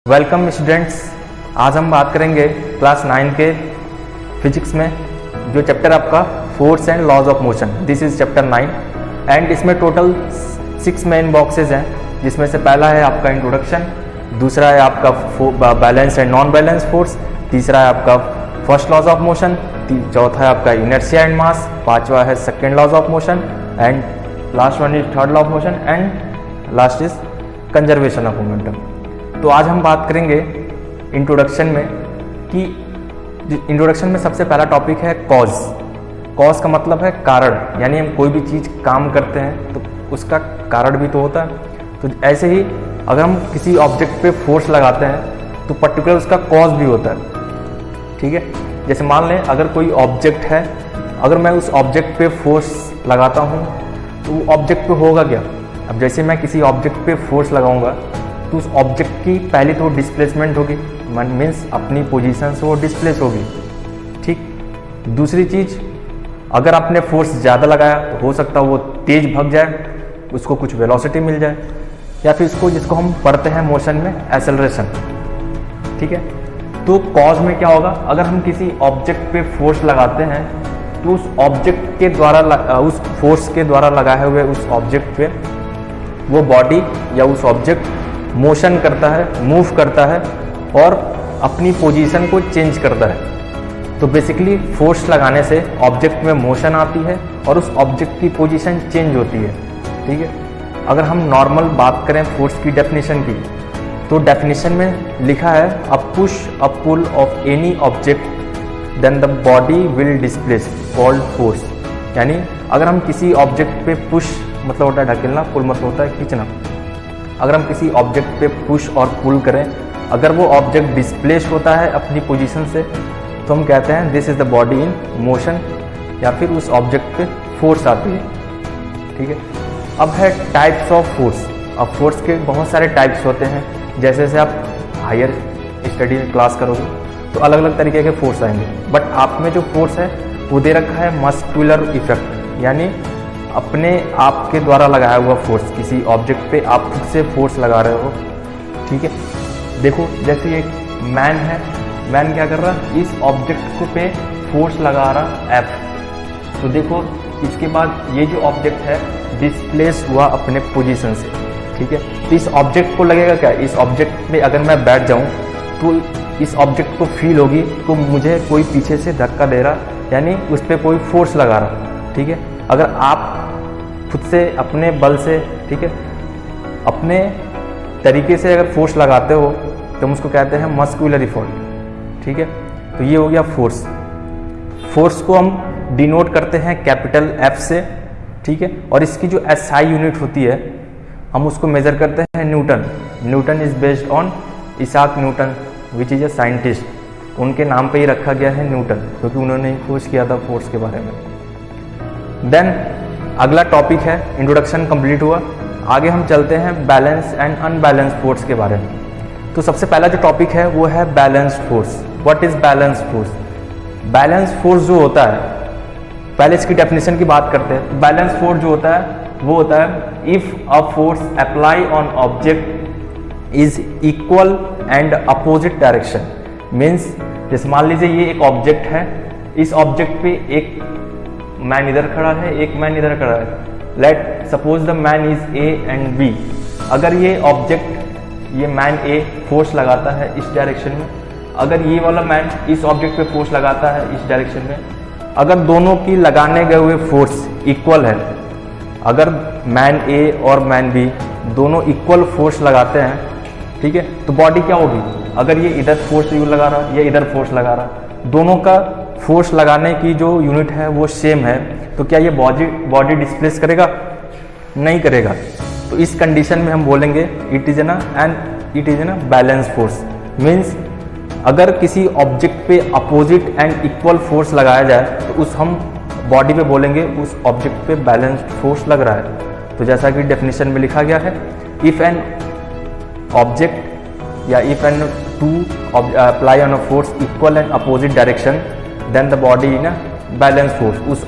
Welcome students. आज हम बात करेंगे क्लास 9 के फिजिक्स में जो चैप्टर आपका force and laws of motion. This is chapter 9 and इसमें टोटल 6 मेन बॉक्सेस हैं, जिसमें से पहला है आपका इंट्रोडक्शन, दूसरा है आपका balance and non balance force, तीसरा है आपका फर्स्ट लॉज ऑफ मोशन, चौथा है आपका इनर्शिया एंड मास, पांचवा है second laws of motion and last one is third law of motion and last is conservation of momentum. तो आज हम बात करेंगे इंट्रोडक्शन में कि इंट्रोडक्शन में सबसे पहला टॉपिक है कॉज। कॉज का मतलब है कारण, यानी हम कोई भी चीज़ काम करते हैं तो उसका कारण भी तो होता है। तो ऐसे ही अगर हम किसी ऑब्जेक्ट पे फोर्स लगाते हैं तो पर्टिकुलर उसका कॉज भी होता है। ठीक है, जैसे मान लें अगर कोई ऑब्जेक्ट है, अगर मैं उस ऑब्जेक्ट पे फोर्स लगाता हूँ तो वो ऑब्जेक्ट पे होगा क्या। अब जैसे मैं किसी ऑब्जेक्ट पे फोर्स लगाऊंगा तो उस ऑब्जेक्ट की पहले तो डिस्प्लेसमेंट होगी, मीन्स अपनी पोजीशन से वो डिस्प्लेस होगी। ठीक, दूसरी चीज़, अगर आपने फोर्स ज़्यादा लगाया तो हो सकता है वो तेज़ भाग जाए, उसको कुछ वेलोसिटी मिल जाए, या फिर इसको जिसको हम पढ़ते हैं मोशन में एक्सेलरेशन। ठीक है, तो कॉज में क्या होगा, अगर हम किसी ऑब्जेक्ट पे फोर्स लगाते हैं तो उस ऑब्जेक्ट के द्वारा उस फोर्स के द्वारा लगाए हुए उस ऑब्जेक्ट पे वो बॉडी या उस ऑब्जेक्ट मोशन करता है, मूव करता है और अपनी पोजीशन को चेंज करता है। तो बेसिकली फोर्स लगाने से ऑब्जेक्ट में मोशन आती है और उस ऑब्जेक्ट की पोजीशन चेंज होती है। ठीक है, अगर हम नॉर्मल बात करें फोर्स की डेफिनेशन की, तो डेफिनेशन में लिखा है a push a pull of any object then the body will displace called force. यानी अगर हम किसी ऑब्जेक्ट पे पुश मतलब होता है ढकेलना, पुल मतलब होता है खींचना। अगर हम किसी ऑब्जेक्ट पे पुश और पुल करें, अगर वो ऑब्जेक्ट डिस्प्लेस होता है अपनी पोजीशन से तो हम कहते हैं this is the body in motion, या फिर उस ऑब्जेक्ट पे फोर्स आती है। ठीक है, अब है टाइप्स ऑफ फोर्स। अब फोर्स के बहुत सारे टाइप्स होते हैं, जैसे जैसे आप हायर स्टडी क्लास करोगे तो अलग अलग तरीके के फोर्स आएंगे, बट आप में जो फोर्स है वो दे रखा है मस्कुलर इफेक्ट, यानी अपने आप के द्वारा लगाया हुआ फोर्स। किसी ऑब्जेक्ट पे आप खुद से फोर्स लगा रहे हो। ठीक है, देखो जैसे एक मैन है, मैन क्या कर रहा है, इस ऑब्जेक्ट को पे फोर्स लगा रहा एफ। तो देखो इसके बाद ये जो ऑब्जेक्ट है डिस्प्लेस हुआ अपने पोजीशन से। ठीक है, तो इस ऑब्जेक्ट को लगेगा क्या, इस ऑब्जेक्ट में अगर मैं बैठ जाऊँ तो इस ऑब्जेक्ट को फील होगी तो मुझे कोई पीछे से धक्का दे रहा, यानी उस पर कोई फोर्स लगा रहा। ठीक है, अगर आप खुद से अपने बल से, ठीक है, अपने तरीके से अगर फोर्स लगाते हो तो हम उसको कहते हैं मस्कुलर इफोर्ट। ठीक है, तो ये हो गया फोर्स। फोर्स को हम डिनोट करते हैं कैपिटल एफ से। ठीक है, और इसकी जो एसआई यूनिट होती है हम उसको मेजर करते हैं Newton. Newton is based on Isaac Newton which is a scientist. उनके नाम पे ही रखा गया है न्यूटन, क्योंकि उन्होंने खोज किया था फोर्स के बारे में। देन अगला टॉपिक है, इंट्रोडक्शन कंप्लीट हुआ, आगे हम चलते हैं बैलेंस एंड अनबैलेंस फोर्स के बारे में। तो सबसे पहला जो टॉपिक है वो है balanced force. What is balance force? Balance force जो होता है, पहले इसकी डेफिनेशन की बात करते हैं। बैलेंस फोर्स जो होता है वो होता है if a force apply on object is equal and opposite direction. Means जैसे मान लीजिए ये एक ऑब्जेक्ट है, इस ऑब्जेक्ट पे एक मैन इधर खड़ा है, एक मैन इधर खड़ा है। Let suppose the man is A and B. अगर ये ऑब्जेक्ट, ये मैन ए फोर्स लगाता है इस डायरेक्शन में, अगर ये वाला मैन इस ऑब्जेक्ट पे फोर्स लगाता है इस डायरेक्शन में, अगर दोनों की लगाने गए हुए फोर्स इक्वल है, अगर मैन ए और मैन बी दोनों इक्वल फोर्स लगाते हैं, ठीक है, तो बॉडी क्या होगी, अगर ये इधर फोर्स लगा रहा, ये इधर फोर्स लगा रहा, दोनों का फोर्स लगाने की जो यूनिट है वो सेम है, तो क्या ये बॉडी डिस्प्लेस करेगा? नहीं करेगा। तो इस कंडीशन में हम बोलेंगे it is an balance force. Means अगर किसी ऑब्जेक्ट पे अपोजिट एंड इक्वल फोर्स लगाया जाए तो उस हम बॉडी पे बोलेंगे उस ऑब्जेक्ट पे बैलेंस्ड फोर्स लग रहा है। तो जैसा कि डेफिनेशन में लिखा गया है, इफ एन ऑब्जेक्ट या if an to apply on a force equal and opposite direction then the body in a balance force.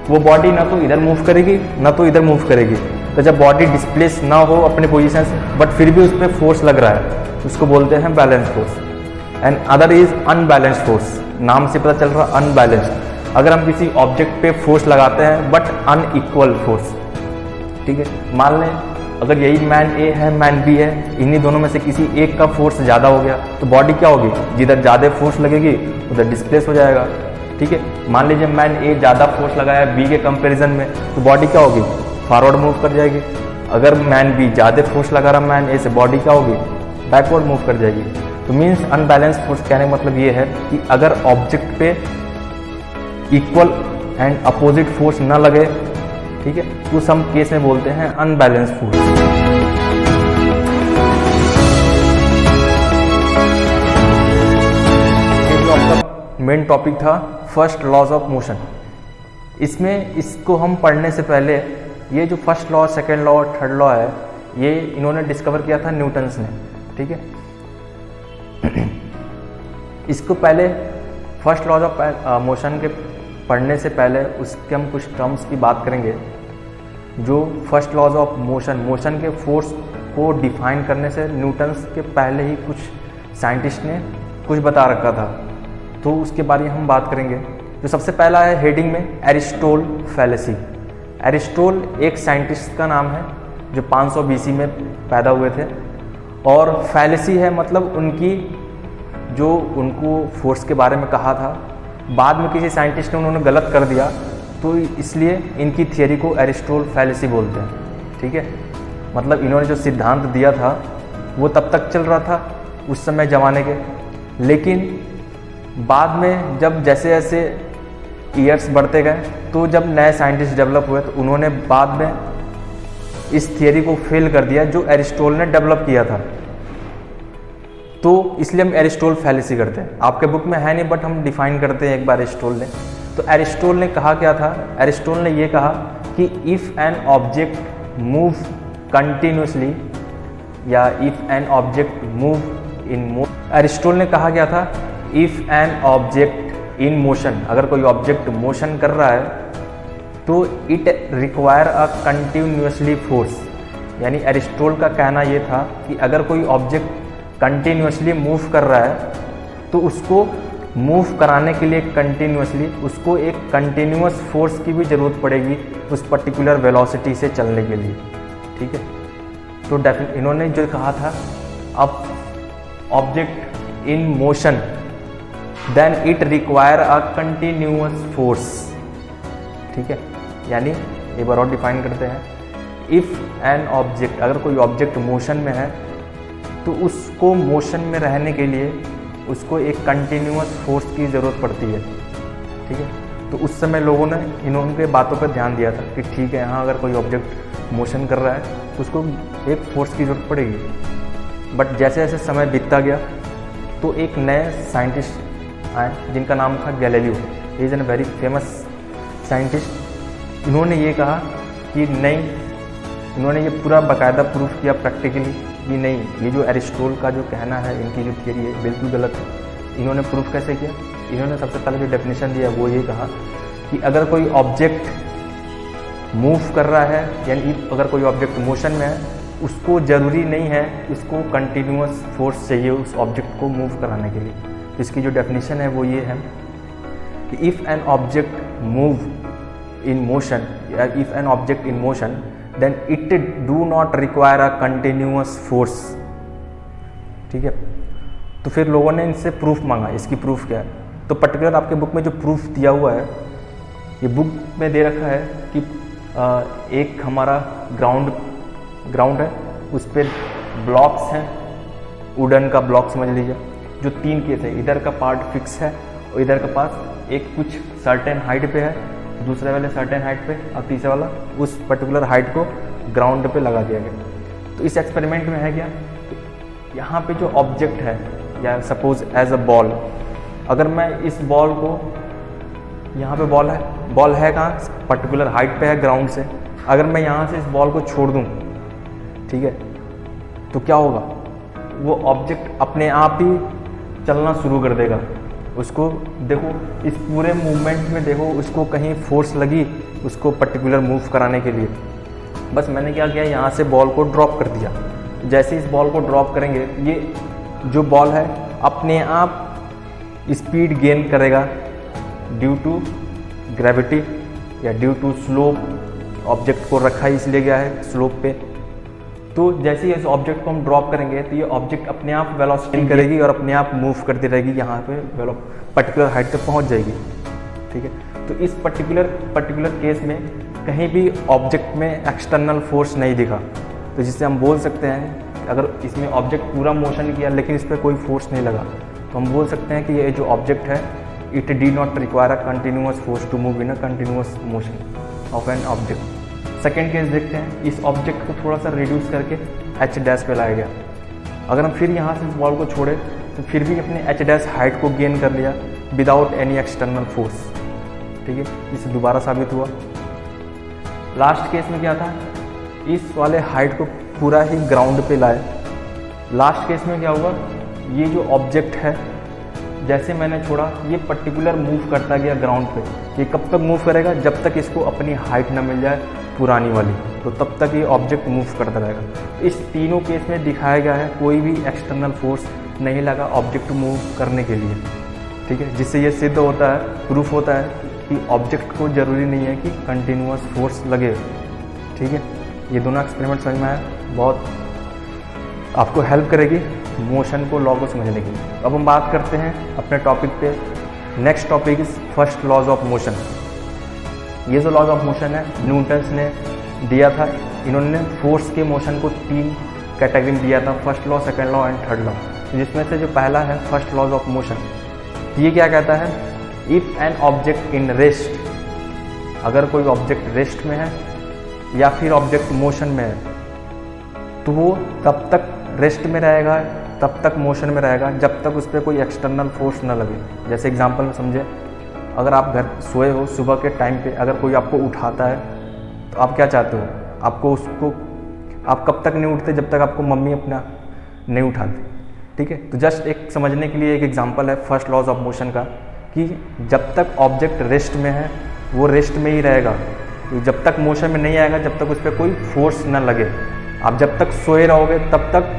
वो बॉडी ना तो इधर मूव करेगी ना तो इधर मूव करेगी। तो जब बॉडी डिस्प्लेस ना हो अपने पोजीशन से बट फिर भी उस पर फोर्स लग रहा है उसको बोलते हैं balance force, and other is unbalanced force. नाम से पता चल रहा अनबैलेंस्ड। अगर हम किसी ऑब्जेक्ट पे फोर्स लगाते हैं बट अनइक्वल फोर्स, ठीक है, मान लें अगर यही मैन ए है, मैन बी है, इन्हीं दोनों में से किसी एक का फोर्स ज़्यादा हो गया तो बॉडी क्या होगी, जिधर ज़्यादा फोर्स लगेगी उधर डिस्प्लेस हो जाएगा। ठीक है, मान लीजिए मैन ए ज़्यादा फोर्स लगाया बी के कंपैरिजन में तो बॉडी क्या होगी, फॉरवर्ड मूव कर जाएगी। अगर मैन बी ज़्यादा फोर्स लगा रहा मैन ए से, बॉडी क्या होगी, बैकवर्ड मूव कर जाएगी। तो मीन्स अनबैलेंस फोर्स कहने का मतलब ये है कि अगर ऑब्जेक्ट पे इक्वल एंड अपोजिट फोर्स न लगे, ठीक है, तो हम केस में बोलते हैं अनबैलेंस फोर्स। ये जो आपका मेन टॉपिक था फर्स्ट लॉज ऑफ मोशन, इसमें इसको हम पढ़ने से पहले ये जो फर्स्ट लॉ, सेकेंड लॉ और थर्ड लॉ है, ये इन्होंने डिस्कवर किया था न्यूटन्स ने। ठीक है, इसको पहले फर्स्ट लॉज ऑफ मोशन के पढ़ने से पहले उसके हम कुछ टर्म्स की बात करेंगे। जो first laws of motion, motion के फोर्स को डिफाइन करने से न्यूटन्स के पहले ही कुछ साइंटिस्ट ने कुछ बता रखा था, तो उसके बारे में हम बात करेंगे। जो सबसे पहला है हेडिंग में एरिस्टोल फैलेसी। एरिस्टोल एक साइंटिस्ट का नाम है जो 500 BC में पैदा हुए थे, और फैलेसी है मतलब उनकी जो उनको फोर्स के बारे में कहा था, बाद में किसी साइंटिस्ट ने उन्होंने गलत कर दिया, तो इसलिए इनकी थियरी को एरिस्टोल फैलेसी बोलते हैं। ठीक है, मतलब इन्होंने जो सिद्धांत दिया था वो तब तक चल रहा था उस समय ज़माने के, लेकिन बाद में जब जैसे जैसे ईयर्स बढ़ते गए तो जब नए साइंटिस्ट डेवलप हुए तो उन्होंने बाद में इस थियरी को फेल कर दिया जो एरिस्टोल ने डेवलप किया था। तो इसलिए हम एरिस्टोल फैलेसी करते हैं। आपके बुक में है नहीं बट हम डिफाइन करते हैं एक बार एरिस्टोल ने। तो एरिस्टोल ने कहा क्या था, एरिस्टोल ने ये कहा कि if an object move continuously या if an object move in motion, Aristotle ने कहा क्या था, if an object in motion, अगर कोई ऑब्जेक्ट मोशन कर रहा है तो it require a continuously force. यानी एरिस्टोल का कहना ये था कि अगर कोई ऑब्जेक्ट कंटिन्यूसली मूव कर रहा है तो उसको मूव कराने के लिए कंटिन्यूसली उसको एक कंटिन्यूस फोर्स की भी ज़रूरत पड़ेगी उस पर्टिकुलर वेलोसिटी से चलने के लिए। ठीक है, तो इन्होंने जो कहा था, अब object in motion then it require a continuous force. ठीक है, यानी एक बार और डिफाइन करते हैं, इफ़ एन ऑब्जेक्ट, अगर कोई ऑब्जेक्ट मोशन में है तो उसको मोशन में रहने के लिए उसको एक कंटिन्यूस फोर्स की ज़रूरत पड़ती है। ठीक है, तो उस समय लोगों ने इनके बातों पर ध्यान दिया था कि ठीक है, यहाँ अगर कोई ऑब्जेक्ट मोशन कर रहा है तो उसको एक फोर्स की ज़रूरत पड़ेगी। बट जैसे जैसे समय बीतता गया तो एक नए साइंटिस्ट आए जिनका नाम था Galileo. Is an very famous scientist. इन्होंने ये कहा कि नहीं, इन्होंने ये पूरा बाकायदा प्रूफ किया प्रैक्टिकली कि नहीं, ये जो एरिस्टोल का जो कहना है, इनकी जो थियरी है बिल्कुल गलत है। इन्होंने प्रूफ कैसे किया, इन्होंने सबसे पहले जो डेफिनेशन दिया वो ये कहा कि अगर कोई ऑब्जेक्ट मूव कर रहा है, यानी अगर कोई ऑब्जेक्ट मोशन में है, उसको ज़रूरी नहीं है उसको कंटिन्यूस फोर्स चाहिए उस ऑब्जेक्ट को मूव कराने के लिए। तो इसकी जो डेफिनेशन है वो ये है कि if an object move in motion या if an object in motion then it do not require a continuous force. ठीक है, तो फिर लोगों ने इनसे प्रूफ मांगा, इसकी प्रूफ क्या है। तो पर्टिकुलर आपके बुक में जो प्रूफ दिया हुआ है, ये बुक में दे रखा है कि एक हमारा ग्राउंड है, उस पर ब्लॉक्स हैं, वुडन का ब्लॉक समझ लीजिए, जो 3 केस है, इधर का पार्ट फिक्स है और इधर का पास एक कुछ सर्टेन हाइट पे है, दूसरे वाले सर्टेन हाइट पे, और तीसरा वाला उस पर्टिकुलर हाइट को ग्राउंड पे लगा दिया गया। तो इस एक्सपेरिमेंट में है क्या, यहाँ पे जो ऑब्जेक्ट है, या सपोज एज अ बॉल, अगर मैं इस बॉल को, यहाँ पे बॉल है कहाँ, पर्टिकुलर हाइट पे है ग्राउंड से, अगर मैं यहाँ से इस बॉल को छोड़ दूँ, ठीक है, तो क्या होगा, वो ऑब्जेक्ट अपने आप ही चलना शुरू कर देगा। उसको देखो, इस पूरे मूवमेंट में देखो, उसको कहीं फोर्स लगी उसको पर्टिकुलर मूव कराने के लिए। बस मैंने क्या किया, यहाँ से बॉल को ड्रॉप कर दिया। जैसे इस बॉल को ड्रॉप करेंगे, ये जो बॉल है अपने आप स्पीड गेन करेगा ड्यू टू ग्रेविटी या ड्यू टू स्लोप। ऑब्जेक्ट को रखा ही इसलिए गया है स्लोप पे। तो जैसे ही इस ऑब्जेक्ट को हम ड्रॉप करेंगे तो ये ऑब्जेक्ट अपने आप वेलोसिटी करेगी और अपने आप मूव करती रहेगी, यहाँ पे पर्टिकुलर हाइट तक पहुँच जाएगी। ठीक है, तो इस पर्टिकुलर केस में कहीं भी ऑब्जेक्ट में एक्सटर्नल फोर्स नहीं दिखा, तो जिससे हम बोल सकते हैं अगर इसमें ऑब्जेक्ट पूरा मोशन किया लेकिन इस पर कोई फोर्स नहीं लगा, तो हम बोल सकते हैं कि ये जो ऑब्जेक्ट है it did not require a continuous force to move in a continuous motion of an object. Second case देखते हैं, इस ऑब्जेक्ट को थोड़ा सा रिड्यूस करके एच डैश पे लाया गया। अगर हम फिर यहाँ से इस बॉल को छोड़े तो फिर भी अपने एच डैश हाइट को गेन कर लिया विदाउट एनी एक्सटर्नल फोर्स। ठीक है, इसे दोबारा साबित हुआ। लास्ट केस में क्या था, इस वाले हाइट को पूरा ही ग्राउंड पे लाए। लास्ट केस में क्या हुआ, ये जो ऑब्जेक्ट है जैसे मैंने छोड़ा ये पर्टिकुलर मूव करता गया ग्राउंड पे। ये कब तक मूव करेगा, जब तक इसको अपनी हाइट ना मिल जाए पुरानी वाली, तो तब तक ये ऑब्जेक्ट मूव करता रहेगा। इस तीनों केस में दिखाया गया है कोई भी एक्सटर्नल फोर्स नहीं लगा ऑब्जेक्ट मूव करने के लिए। ठीक है, जिससे ये सिद्ध होता है, प्रूफ होता है कि ऑब्जेक्ट को ज़रूरी नहीं है कि कंटिन्यूअस फोर्स लगे। ठीक है, ये दोनों एक्सपेरिमेंट समझ में आया, बहुत आपको हेल्प करेगी मोशन को, लॉ को समझने के लिए। अब हम बात करते हैं अपने टॉपिक पे। Next topic is first laws of motion. ये जो लॉज ऑफ मोशन है न्यूटन्स ने दिया था। इन्होंने फोर्स के मोशन को 3 कैटेगरी में दिया था, first law, second law and third law. जिसमें से जो पहला है फर्स्ट लॉज ऑफ मोशन, ये क्या कहता है, if an object in rest, अगर कोई ऑब्जेक्ट रेस्ट में है या फिर ऑब्जेक्ट मोशन में है तो वो तब तक रेस्ट में रहेगा, तब तक मोशन में रहेगा जब तक उस पर कोई एक्सटर्नल फोर्स ना लगे। जैसे एग्जांपल में समझे, अगर आप घर सोए हो, सुबह के टाइम पे अगर कोई आपको उठाता है तो आप क्या चाहते हो, आप कब तक नहीं उठते जब तक आपको मम्मी अपना नहीं उठाती। ठीक है, तो जस्ट एक समझने के लिए एक एग्जांपल है फर्स्ट लॉज ऑफ मोशन का, कि जब तक ऑब्जेक्ट रेस्ट में है वो रेस्ट में ही रहेगा, तो जब तक मोशन में नहीं आएगा जब तक उस पर कोई फोर्स ना लगे। आप जब तक सोए रहोगे तब तक,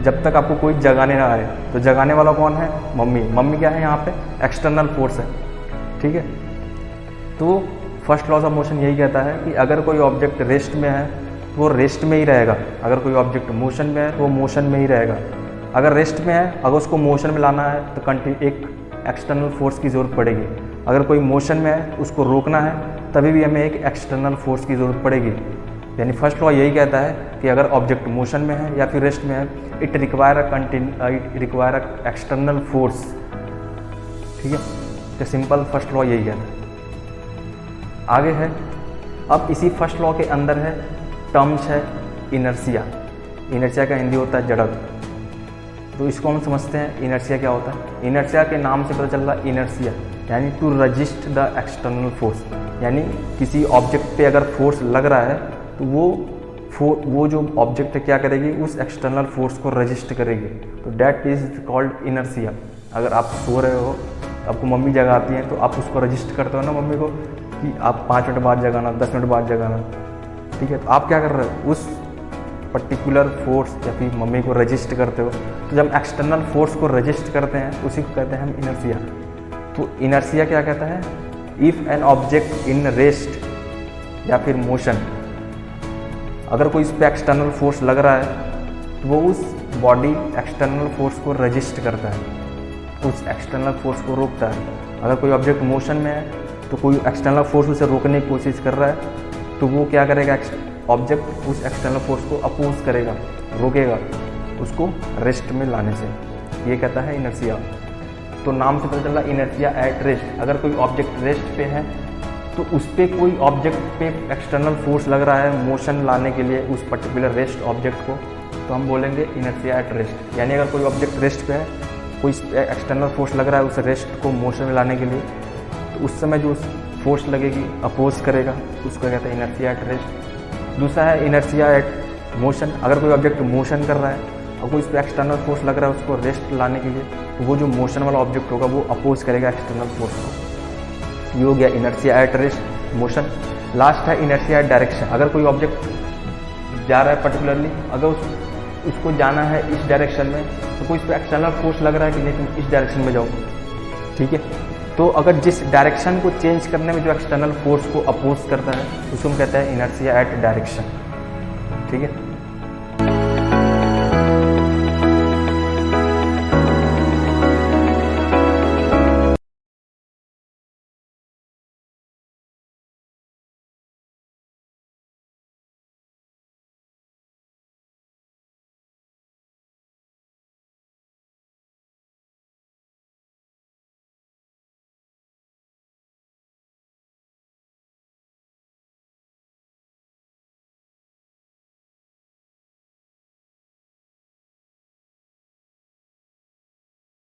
जब तक आपको कोई जगाने ना आए। तो जगाने वाला कौन है, मम्मी। मम्मी क्या है यहाँ पे, एक्सटर्नल फोर्स है। ठीक है, तो फर्स्ट लॉज ऑफ मोशन यही कहता है कि अगर कोई ऑब्जेक्ट रेस्ट में है तो वो रेस्ट में ही रहेगा, अगर कोई ऑब्जेक्ट मोशन में है तो वो मोशन में ही रहेगा। अगर रेस्ट में है, अगर उसको मोशन में लाना है तो एक एक्सटर्नल फोर्स की ज़रूरत पड़ेगी। अगर कोई मोशन में है उसको रोकना है तभी भी हमें एक एक्सटर्नल फोर्स की ज़रूरत पड़ेगी। यानी फर्स्ट लॉ यही कहता है कि अगर ऑब्जेक्ट मोशन में है या फिर रेस्ट में है, it require a external force. ठीक है, तो सिंपल फर्स्ट लॉ यही कहता है। आगे है, अब इसी फर्स्ट लॉ के अंदर है टर्म्स है इनर्शिया। इनर्शिया का हिंदी होता है जड़त्व। तो इसको हम समझते हैं इनर्शिया क्या होता है। इनर्शिया के नाम से पता चल रहा है इनर्शिया यानी to resist the external force, यानी किसी ऑब्जेक्ट पे अगर फोर्स लग रहा है तो वो जो ऑब्जेक्ट है क्या करेगी, उस एक्सटर्नल फोर्स को रजिस्ट करेगी। तो डैट इज कॉल्ड इनर्शिया। अगर आप सो रहे हो, आपको मम्मी जगाती हैं तो आप उसको रजिस्ट करते हो ना मम्मी को कि आप 5 मिनट बाद जगाना, 10 मिनट बाद जगाना। ठीक है, तो आप क्या कर रहे हो, उस पर्टिकुलर फोर्स या फिर मम्मी को रजिस्ट करते हो। तो जब एक्सटर्नल फोर्स को रजिस्ट करते हैं उसी को कहते हैं हम इनर्शिया। तो इनर्शिया क्या कहता है, if an object in rest या फिर मोशन, अगर कोई इस पर एक्सटर्नल फोर्स लग रहा है तो वो उस बॉडी एक्सटर्नल फोर्स को रजिस्ट करता है, उस एक्सटर्नल फोर्स को रोकता है। अगर कोई ऑब्जेक्ट मोशन में है तो कोई एक्सटर्नल फोर्स उसे रोकने की कोशिश कर रहा है तो वो क्या करेगा, ऑब्जेक्ट उस एक्सटर्नल फोर्स को अपोज करेगा, रोकेगा उसको रेस्ट में लाने से। ये कहता है इनर्शिया। तो नाम से पता चल रहा इनर्शिया एट रेस्ट। अगर कोई ऑब्जेक्ट रेस्ट पे है तो उस पर कोई ऑब्जेक्ट पे एक्सटर्नल फोर्स लग रहा है मोशन लाने के लिए उस पर्टिकुलर रेस्ट ऑब्जेक्ट को, तो हम बोलेंगे इनर्शिया एट रेस्ट। यानी अगर कोई ऑब्जेक्ट रेस्ट पे है, कोई एक्सटर्नल फोर्स लग रहा है उस रेस्ट को मोशन में लाने के लिए, तो उस समय जो फोर्स लगेगी अपोज करेगा, उसको कहते हैं इनर्शिया एट रेस्ट। दूसरा है इनर्शिया एट मोशन। अगर कोई ऑब्जेक्ट मोशन कर रहा है और कोई इस पर एक्सटर्नल फोर्स लग रहा है उसको रेस्ट लाने के लिए, तो वो जो मोशन वाला ऑब्जेक्ट होगा वो अपोज करेगा एक्सटर्नल फोर्स को। ये हो गया inertia at rest, motion. Last है इनर्शिया एट डायरेक्शन। अगर कोई ऑब्जेक्ट जा रहा है पर्टिकुलरली, अगर उसको जाना है इस डायरेक्शन में, तो कोई इस पर एक्सटर्नल फोर्स लग रहा है कि नहीं तुम इस डायरेक्शन में जाओ, ठीक है। तो अगर जिस डायरेक्शन को चेंज करने में जो एक्सटर्नल फोर्स को अपोज करता है उसको हम कहते हैं इनर्शिया एट डायरेक्शन, ठीक है।